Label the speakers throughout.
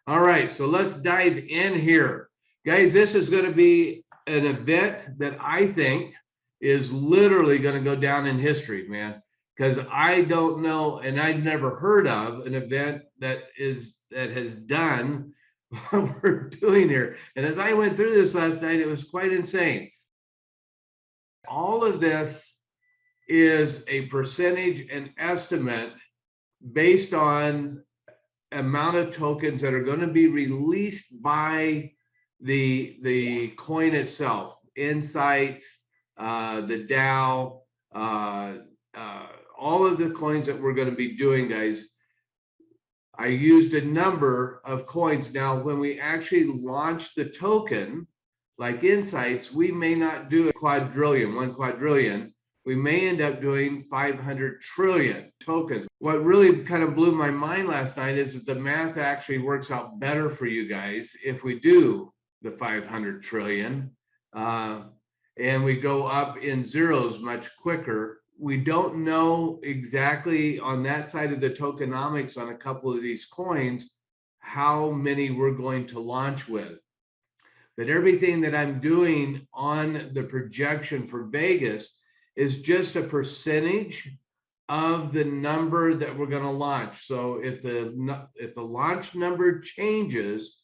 Speaker 1: All right, so let's dive in here. Guys, this is going to be an event that I think is literally going to go down in history, man, because I don't know, and I've never heard of an event that has done what we're doing here. And as I went through this last night, it was quite insane. All of this is a percentage and estimate based on amount of tokens that are going to be released by the coin itself, insights, the DAO, all of the coins that we're going to be doing, guys. I used a number of coins. Now, when we actually launch the token, like insights, we may not do a quadrillion, 1 quadrillion. We may end up doing 500 trillion tokens. What really kind of blew my mind last night is that the math actually works out better for you guys if we do the 500 trillion and we go up in zeros much quicker. We don't know exactly on that side of the tokenomics on a couple of these coins how many we're going to launch with. But everything that I'm doing on the projection for Vegas is just a percentage of the number that we're going to launch. So if the launch number changes,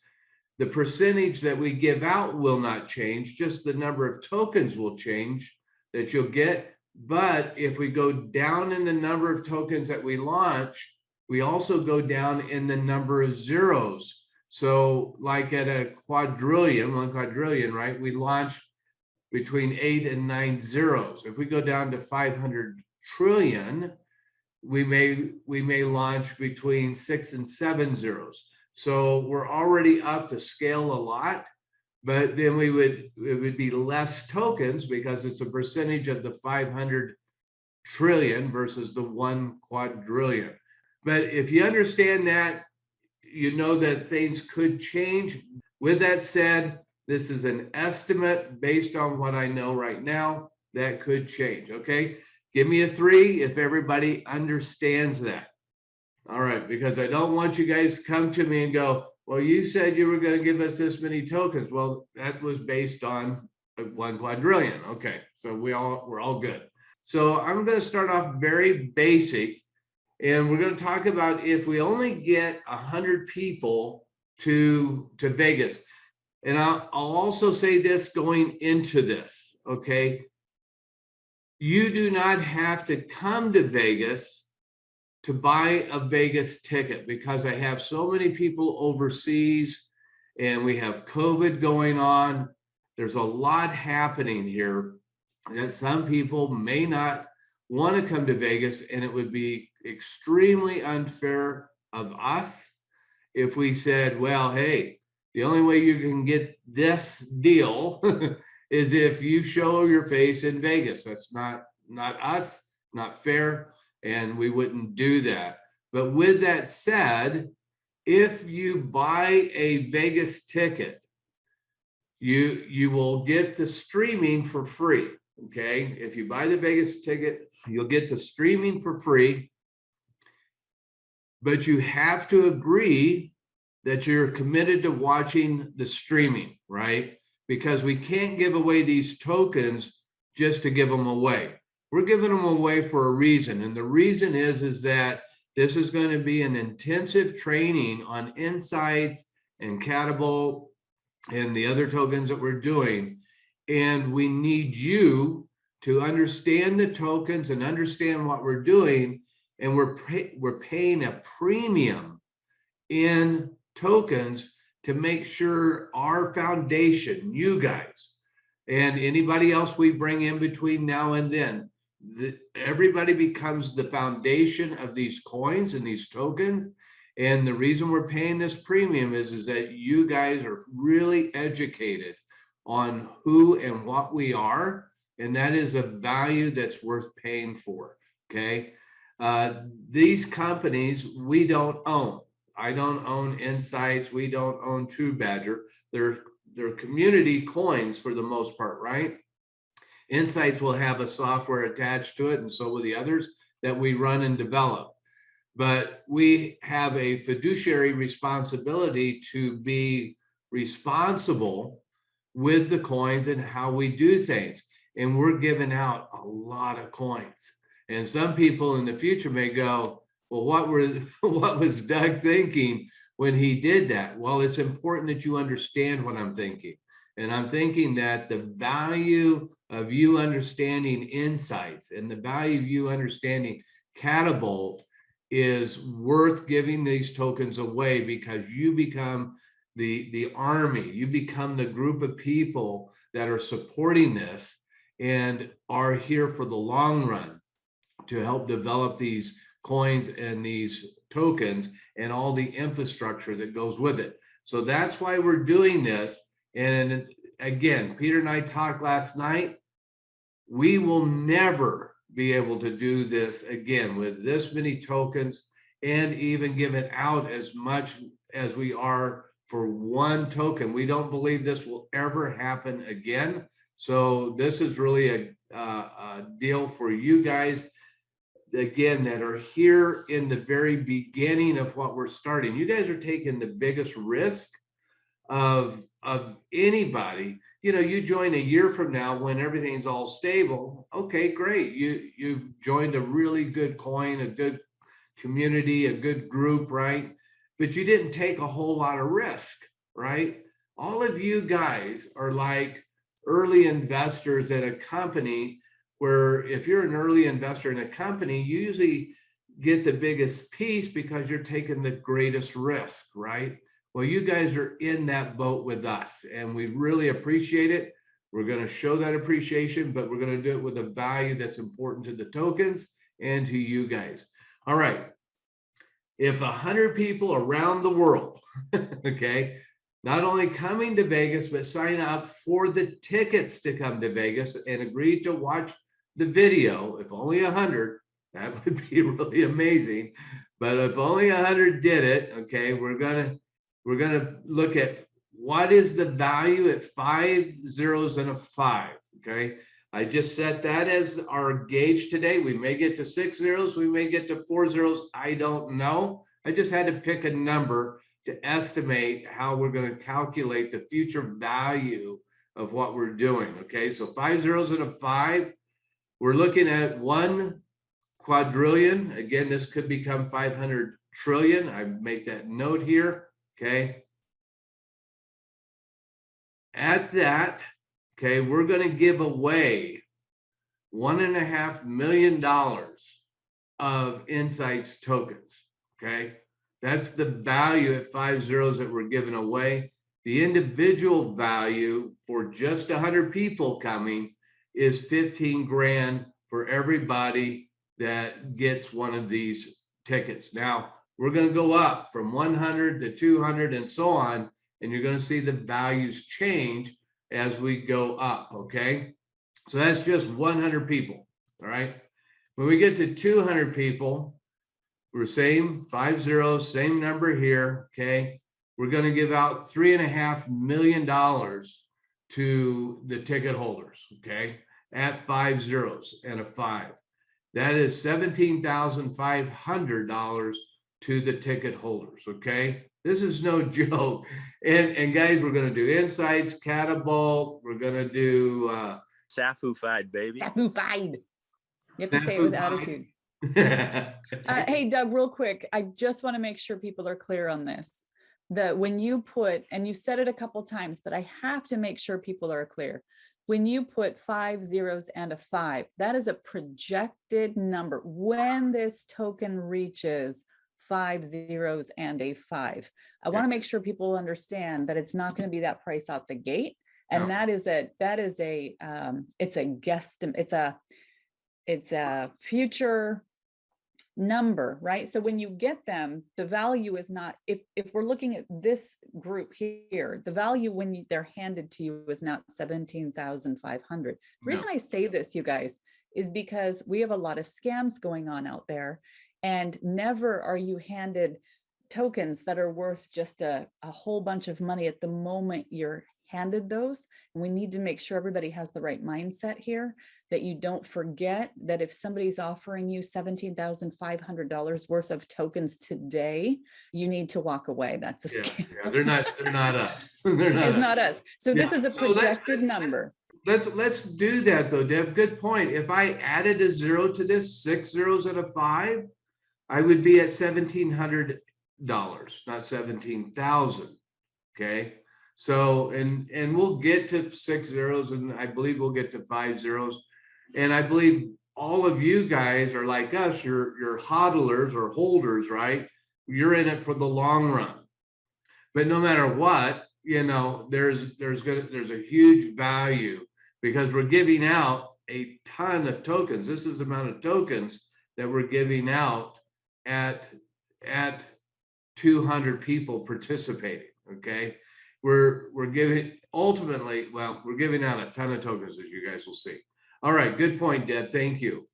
Speaker 1: the percentage that we give out will not change, just the number of tokens will change that you'll get. But if we go down in the number of tokens that we launch, we also go down in the number of zeros. So like at a quadrillion, 1 quadrillion, right? We launch between 8 and 9 zeros. If we go down to 500 trillion, we may launch between 6 and 7 zeros. So we're already up to scale a lot, but then it would be less tokens because it's a percentage of the 500 trillion versus the 1 quadrillion. But if you understand that, you know that things could change. With that said, this is an estimate based on what I know right now. That could change, okay? Give me a 3 if everybody understands that. All right, because I don't want you guys to come to me and go, well, you said you were going to give us this many tokens. Well, that was based on 1 quadrillion. Okay, so we're all good. So I'm going to start off very basic, and we're going to talk about if we only get 100 people to Vegas. And I'll also say this going into this, okay? You do not have to come to Vegas to buy a Vegas ticket because I have so many people overseas and we have COVID going on. There's a lot happening here that some people may not want to come to Vegas, and it would be extremely unfair of us if we said, well, hey, the only way you can get this deal is if you show your face in Vegas. That's not us, not fair, and we wouldn't do that. But with that said, if you buy a Vegas ticket, you will get the streaming for free, okay? If you buy the Vegas ticket, you'll get the streaming for free, but you have to agree that you're committed to watching the streaming, right? Because we can't give away these tokens just to give them away. We're giving them away for a reason. And the reason is that this is going to be an intensive training on insights and Catapult and the other tokens that we're doing. And we need you to understand the tokens and understand what we're doing. And we're paying a premium in tokens to make sure our foundation, you guys, and anybody else we bring in between now and then, everybody becomes the foundation of these coins and these tokens. And the reason we're paying this premium is that you guys are really educated on who and what we are. And that is a value that's worth paying for, okay? These companies, we don't own. I don't own Insights. We don't own True Badger. They're community coins for the most part, right? Insights will have a software attached to it, and so will the others that we run and develop. but we have a fiduciary responsibility to be responsible with the coins and how we do things. And we're giving out a lot of coins. And some people in the future may go, well, what was Doug thinking when he did that? Well, it's important that you understand what I'm thinking. And I'm thinking that the value of you understanding insights and the value of you understanding Catapult is worth giving these tokens away, because you become the army, you become the group of people that are supporting this and are here for the long run to help develop these coins and these tokens and all the infrastructure that goes with it. So that's why we're doing this. And again, Peter and I talked last night. We will never be able to do this again with this many tokens and even give it out as much as we are for one token. We don't believe this will ever happen again. So this is really a deal for you guys, again, that are here in the very beginning of what we're starting. You guys are taking the biggest risk of anybody. You know, you join a year from now when everything's all stable. Okay, great. You've joined a really good coin, a good community, a good group, right? But you didn't take a whole lot of risk, right? All of you guys are like early investors at a company, where if you're an early investor in a company, you usually get the biggest piece because you're taking the greatest risk, right? Well, you guys are in that boat with us, and we really appreciate it. We're going to show that appreciation, but we're going to do it with a value that's important to the tokens and to you guys. All right. If 100 people around the world, okay, not only coming to Vegas, but sign up for the tickets to come to Vegas and agree to watch the video, if only 100, that would be really amazing. But if only 100 did it, okay, we're gonna look at what is the value at 5 zeros and a 5. Okay, I just set that as our gauge today. We may get to 6 zeros, we may get to 4 zeros. I don't know. I just had to pick a number to estimate how we're going to calculate the future value of what we're doing. Okay, so 5 zeros and a 5. We're looking at 1 quadrillion. Again, this could become 500 trillion. I make that note here. Okay. At that, okay, we're going to give away $1.5 million of Insights tokens. Okay. That's the value at 5 zeros that we're giving away. The individual value for just 100 people coming is 15 grand for everybody that gets one of these tickets. Now, we're going to go up from 100 to 200 and so on, and you're going to see the values change as we go up, okay? So that's just 100 people, all right? When we get to 200 people, we're same 5 zeros, same number here, okay? We're going to give out $3.5 million to the ticket holders, okay? At 5 zeros and a 5. That is $17,500 to the ticket holders, okay? This is no joke. And guys, we're going to do Insights, Catapult. We're going to do
Speaker 2: Safu-fied, baby.
Speaker 3: Safu-fied. You have to say it with attitude. Hey, Doug, real quick. I just want to make sure people are clear on this. That when you put, and you said it a couple times, but I have to make sure people are clear. When you put 5 zeros and a 5, that is a projected number. When this token reaches 5 zeros and a 5, I want to make sure people understand that it's not going to be that price out the gate. And no. It's a guesstimate. It's a future number, right? So when you get them, the value is not, if we're looking at this group here, the value when they're handed to you is not 17,500. The reason I say this, you guys, is because we have a lot of scams going on out there, and never are you handed tokens that are worth just a whole bunch of money at the moment you're handed those. And we need to make sure everybody has the right mindset here, that you don't forget that if somebody's offering you $17,500 worth of tokens today, you need to walk away. That's a scam.
Speaker 1: Yeah, they're not us. They're not
Speaker 3: It's
Speaker 1: us.
Speaker 3: not us. So this
Speaker 1: Yeah,
Speaker 3: is a
Speaker 1: so
Speaker 3: projected number.
Speaker 1: Let's do that though, Deb. Good point. If I added a 0 to this, 6 zeros and a 5, I would be at $1,700, not 17,000. Okay. So, and we'll get to 6 zeros, and I believe we'll get to 5 zeros. And I believe all of you guys are like us, you're hodlers or holders, right? You're in it for the long run. But no matter what, you know, there's a huge value because we're giving out a ton of tokens. This is the amount of tokens that we're giving out at 200 people participating. Okay. We're giving ultimately, well, we're giving out a ton of tokens, as you guys will see. All right, good point, Deb. Thank you.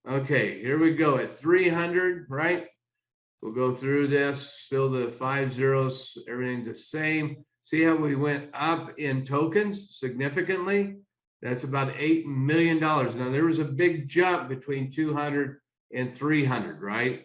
Speaker 1: Okay, here we go at 300, right? We'll go through this, still the 5 zeros, everything's the same. See how we went up in tokens significantly? That's about $8 million. Now there was a big jump between 200 and 300, right?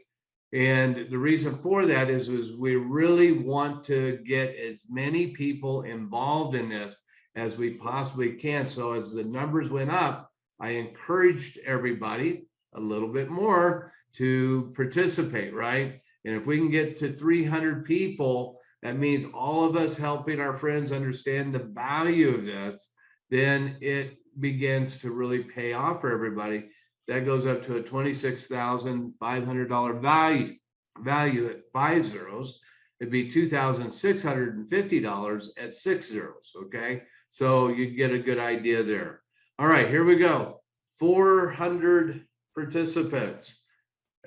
Speaker 1: And the reason for that is we really want to get as many people involved in this as we possibly can. So as the numbers went up, I encouraged everybody a little bit more to participate, right? And if we can get to 300 people, that means all of us helping our friends understand the value of this, then it begins to really pay off for everybody. That goes up to a $26,500 value at 5 zeros. It'd be $2,650 at 6 zeros. Okay, so you get a good idea there. All right, here we go. 400 participants.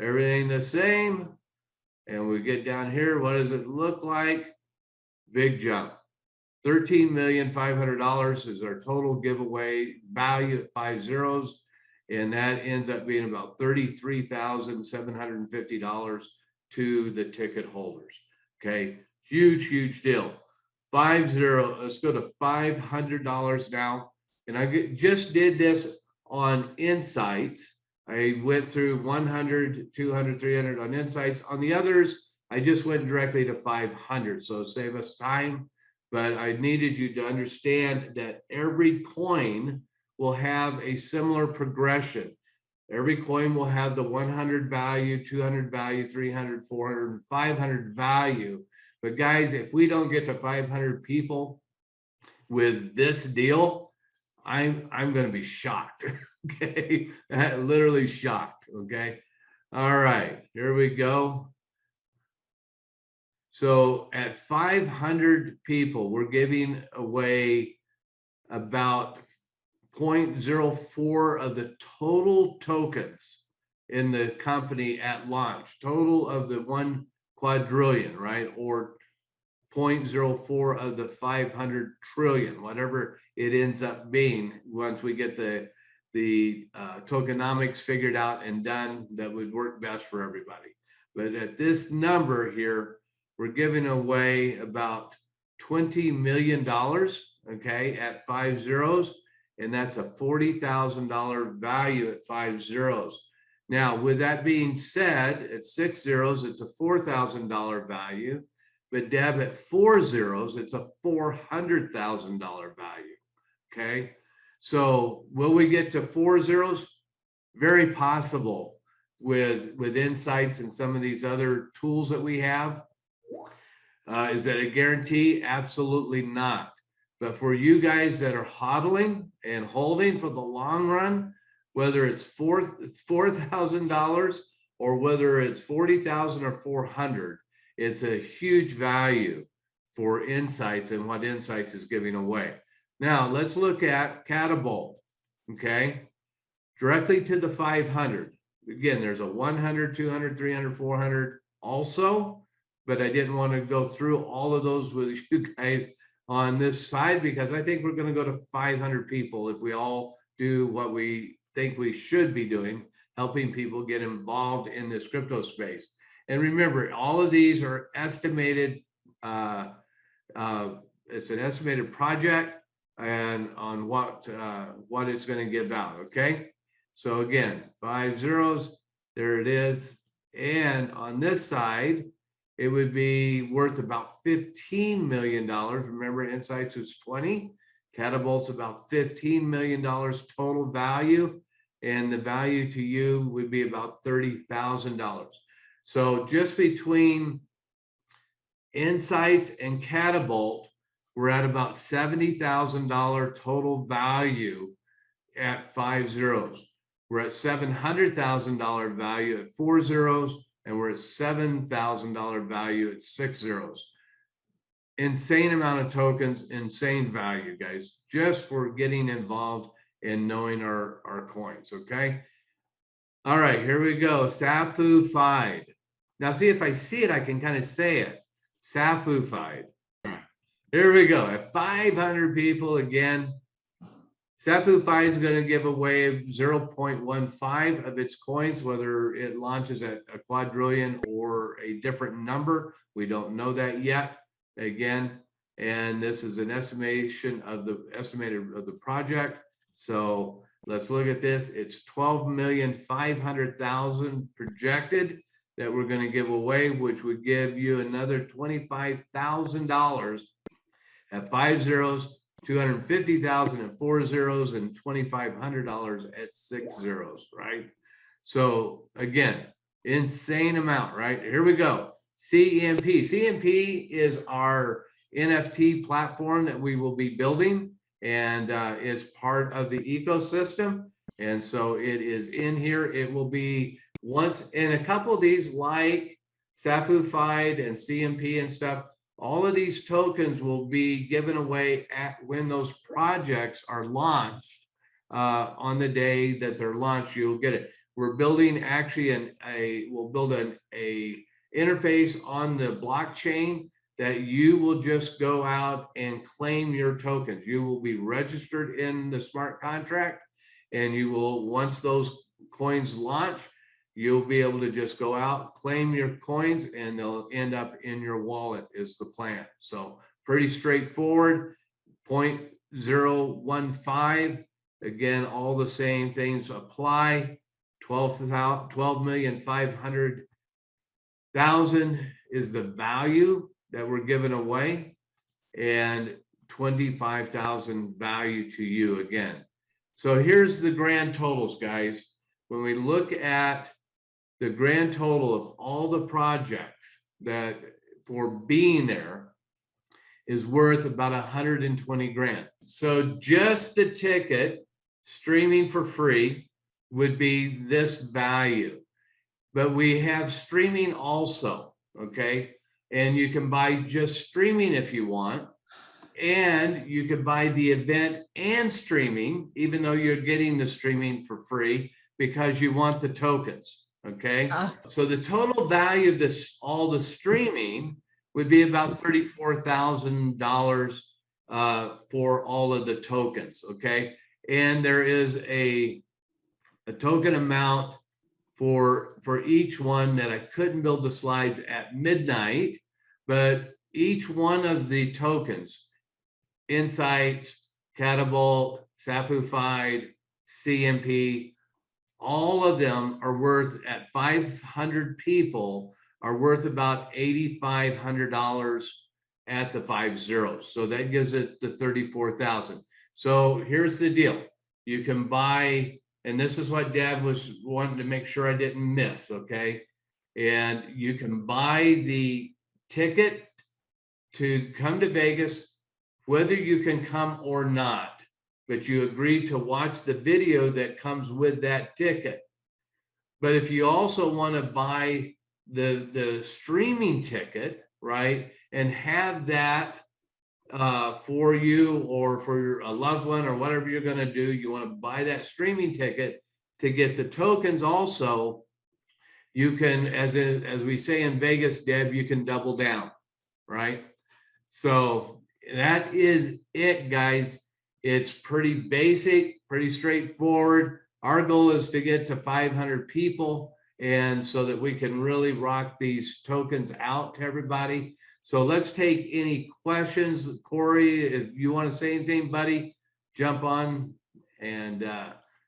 Speaker 1: Everything the same. And we get down here. What does it look like? Big jump. $13,500,000 is our total giveaway value at 5 zeros. And that ends up being about $33,750 to the ticket holders. Okay, huge deal. 5 zero. Let's go to $500 now. And I just did this on Insights. I went through 100, 200, 300 on Insights. On the others, I just went directly to 500. So save us time. But I needed you to understand that every coin will have a similar progression. Every coin will have the 100 value, 200 value, 300, 400, and 500 value. But guys, if we don't get to 500 people with this deal, I'm going to be shocked. Okay, literally shocked. Okay, all right, here we go. So at 500 people, we're giving away about 0.04 of the total tokens in the company at launch, total of the 1 quadrillion, right? Or 0.04 of the 500 trillion, whatever it ends up being once we get the tokenomics figured out and done that would work best for everybody. But at this number here, we're giving away about $20 million, okay, at 5 zeros. And that's a $40,000 value at 5 zeros. Now, with that being said, at 6 zeros, it's a $4,000 value. But Deb, at 4 zeros, it's a $400,000 value, okay? So will we get to 4 zeros? Very possible with Insights and some of these other tools that we have. Is that a guarantee? Absolutely not. But for you guys that are hodling and holding for the long run, whether it's $4,000 or whether it's 40,000 or 400, it's a huge value for Insights and what Insights is giving away. Now let's look at Catapult. Okay, directly to the 500. Again, there's a 100, 200, 300, 400 also, but I didn't want to go through all of those with you guys on this side because I think we're going to go to 500 people if we all do what we think we should be doing, helping people get involved in this crypto space. And remember, all of these are estimated it's an estimated project and on what it's going to give out. Okay. So again, 5 zeros, there it is. And on this side, it would be worth about $15 million. Remember, Insights was 20, Catapult's about $15 million total value. And the value to you would be about $30,000. So just between Insights and Catapult, we're at about $70,000 total value at 5 zeros. We're at $700,000 value at 4 zeros, and we're at $7,000 value at 6 zeros. Insane amount of tokens, insane value, guys, just for getting involved in knowing our coins, okay? All right, here we go, Safu-fied. Now see, if I see it, I can kind of say it, Safu-fied. Here we go, at 500 people again. Safu-fied is going to give away 0.15 of its coins, whether it launches at a quadrillion or a different number. We don't know that yet. Again, and this is an estimation of the estimated of the project. So let's look at this. It's 12,500,000 projected that we're going to give away, which would give you another $25,000 at 5 zeros, 250,000 at 4 zeros, and $2,500 at 6 zeros, right? So again, insane amount, right? Here we go. CEMP. CEMP is our NFT platform that we will be building, and it's part of the ecosystem. And so it is in here. It will be once in a couple of these, like Safu-fied and CMP and stuff. All of these tokens will be given away at when those projects are launched. On the day that they're launched, you'll get it. We're building actually we'll build a interface on the blockchain that you will just go out and claim your tokens. You will be registered in the smart contract, and you will, once those coins launch, you'll be able to just go out, claim your coins, and they'll end up in your wallet is the plan. So pretty straightforward. 0.015. Again, all the same things apply. 12,500,000 is the value that we're giving away, and 25,000 value to you again. So here's the grand totals, guys. When we look at the grand total of all the projects that for being there is worth about 120 grand. So just the ticket streaming for free would be this value, but we have streaming also, okay? And you can buy just streaming if you want, and you could buy the event and streaming, even though you're getting the streaming for free because you want the tokens, okay? So the total value of this, all the streaming, would be about $34,000 for all of the tokens, okay? And there is a token amount for each one that I couldn't build the slides at midnight, but each one of the tokens, Insights, Catapult, Safu-fied, CMP, all of them are worth, at 500 people, are worth about $8,500 at the 5 zeros. So that gives it the 34,000. So here's the deal. You can buy, and this is what Dad was wanting to make sure I didn't miss, okay? And you can buy the ticket to come to Vegas, whether you can come or not, but you agree to watch the video that comes with that ticket. But if you also want to buy the streaming ticket, right, and have that for you or for a loved one or whatever you're going to do, you want to buy that streaming ticket to get the tokens also, you can, as we say in Vegas, Deb, you can double down, right? So that is it, guys. It's pretty basic, pretty straightforward. Our goal is to get to 500 people, and so that we can really rock these tokens out to everybody. So let's take any questions. Corey, if you want to say anything, buddy, jump on and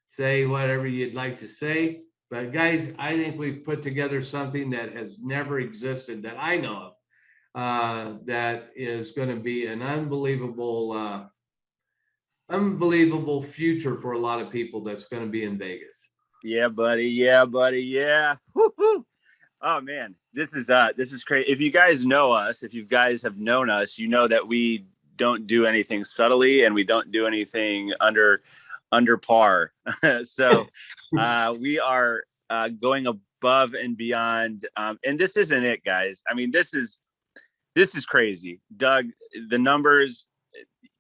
Speaker 1: say whatever you'd like to say. But guys, I think we've put together something that has never existed that I know of, that is going to be an unbelievable future for a lot of people that's going to be in Vegas.
Speaker 2: Yeah, buddy. Yeah, buddy. Yeah. Woo-hoo. Oh man, this is crazy. If you guys know us, if you guys have known us, you know that we don't do anything subtly and we don't do anything under par. So we are going above and beyond. And this isn't it, guys. I mean, this is crazy. Doug, the numbers.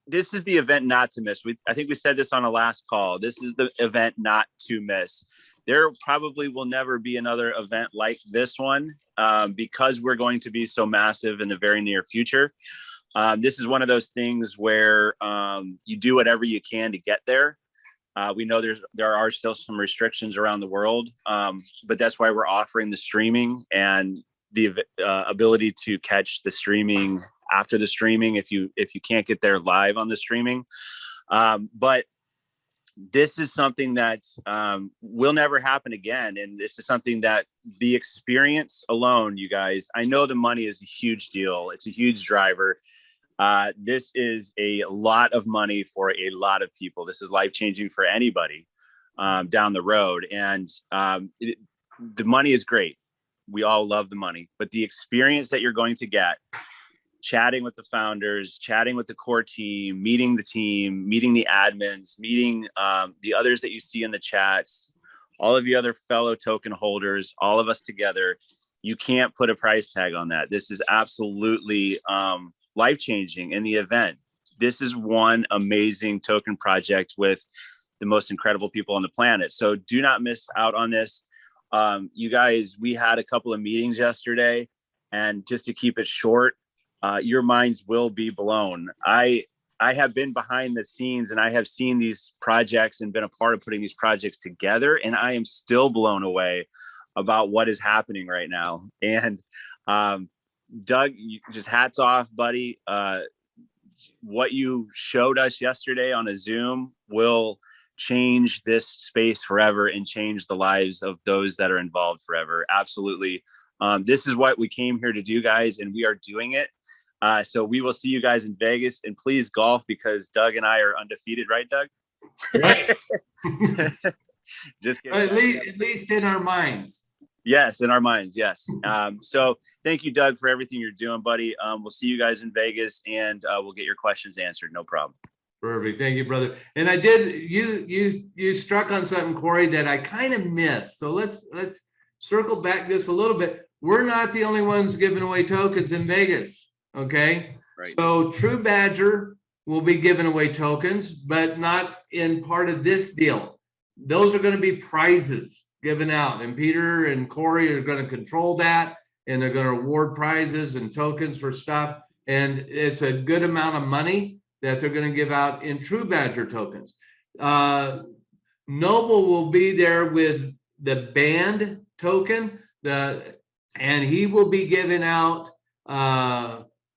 Speaker 2: This is the event not to miss. I think we said this on a last call. This is the event not to miss. There probably will never be another event like this one because we're going to be so massive in the very near future. This is one of those things where you do whatever you can to get there. We know there are still some restrictions around the world, but that's why we're offering the streaming and the ability to catch the streaming after the streaming if you can't get there live on the streaming. But this is something that will never happen again. And this is something that the experience alone, you guys, I know the money is a huge deal. It's a huge driver. This is a lot of money for a lot of people. This is life-changing for anybody down the road. And the money is great. We all love the money, but the experience that you're going to get, chatting with the founders, chatting with the core team, meeting the admins, meeting the others that you see in the chats, all of the other fellow token holders, all of us together, you can't put a price tag on that. This is absolutely life-changing in the event. This is one amazing token project with the most incredible people on the planet. So do not miss out on this. You guys, we had a couple of meetings yesterday, and just to keep it short, your minds will be blown. I have been behind the scenes and I have seen these projects and been a part of putting these projects together, and I am still blown away about what is happening right now. And Doug, just hats off, buddy. What you showed us yesterday on a Zoom will change this space forever and change the lives of those that are involved forever. Absolutely. This is what we came here to do, guys, and we are doing it. So we will see you guys in Vegas, and please golf because Doug and I are undefeated, right, Doug?
Speaker 1: Right.
Speaker 2: Just kidding.
Speaker 1: At least in our minds.
Speaker 2: Yes, in our minds. Yes. So thank you, Doug, for everything you're doing, buddy. We'll see you guys in Vegas, and we'll get your questions answered. No problem.
Speaker 1: Perfect. Thank you, brother. And I did, you struck on something, Corey, that I kind of missed. So let's circle back just a little bit. We're not the only ones giving away tokens in Vegas. Okay.
Speaker 2: Right.
Speaker 1: So True Badger will be giving away tokens, but not in part of this deal. Those are going to be prizes given out, and Peter and Corey are going to control that, and they're going to award prizes and tokens for stuff. And it's a good amount of money that they're going to give out in True Badger tokens. Noble will be there with the band token, and he will be giving out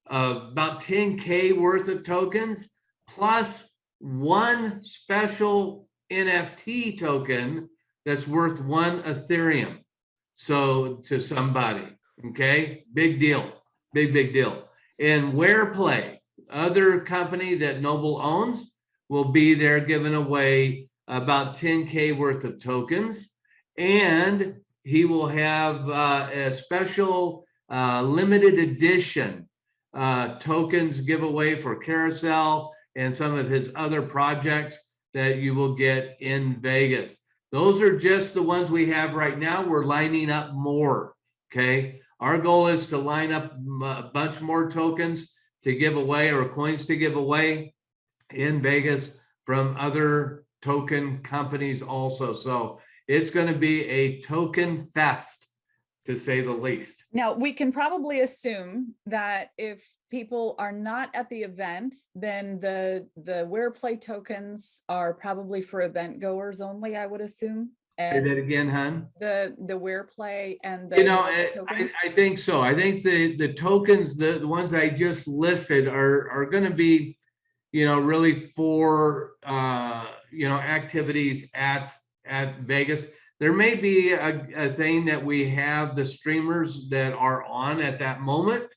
Speaker 1: about 10K worth of tokens, plus one special NFT token that's worth 1 Ethereum. So to somebody, okay, big deal, big deal. And WarePlay, other company that Noble owns, will be there giving away about 10K worth of tokens, and he will have a special limited edition tokens giveaway for Carousel and some of his other projects that you will get in Vegas. Those are just the ones we have right now. We're lining up more, okay? Our goal is to line up a bunch more tokens to give away, or coins to give away in Vegas from other token companies also. So it's going to be a token fest, to say the least.
Speaker 3: Now, we can probably assume that if people are not at the event, then the WarePlay tokens are probably for event goers only, I would assume.
Speaker 1: Say that again, hon.
Speaker 3: The where play and the
Speaker 1: You know,
Speaker 3: tokens?
Speaker 1: I think so. I think the tokens, the ones I just listed are going to be, really for, activities at Vegas. There may be a thing that we have the streamers that are on at that moment,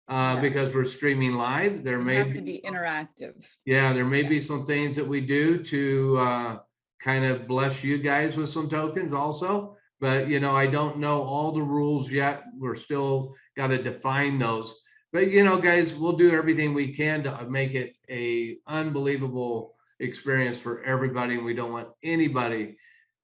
Speaker 3: Yeah.
Speaker 1: because we're streaming live. There
Speaker 3: They
Speaker 1: may
Speaker 3: have to be interactive.
Speaker 1: Yeah, there may be some things that we do to kind of bless you guys with some tokens also. But, I don't know all the rules yet. We're still got to define those. But, guys, we'll do everything we can to make it a unbelievable experience for everybody. And we don't want anybody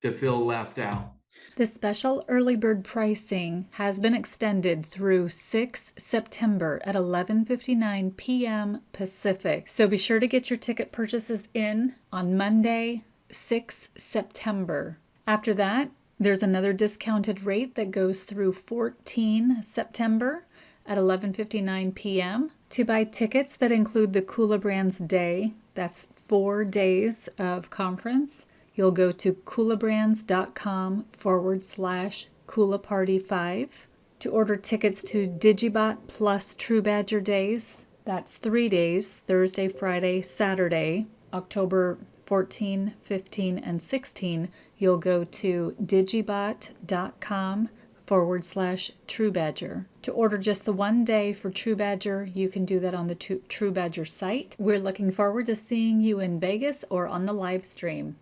Speaker 1: to feel left out.
Speaker 4: The special early bird pricing has been extended through 6 September at 11:59 p.m. Pacific. So be sure to get your ticket purchases in on Monday, 6 September. After that, there's another discounted rate that goes through 14 September at 11:59 p.m. To buy tickets that include the Kula Brands Day, that's 4 days of conference, you'll go to kulabrands.com/KulaParty5. To order tickets to Digibot plus True Badger Days, that's 3 days, Thursday, Friday, Saturday, October 14, 15, and 16, you'll go to digibot.com/True Badger. To order just the 1 day for True Badger, you can do that on the True Badger site. We're looking forward to seeing you in Vegas or on the live stream.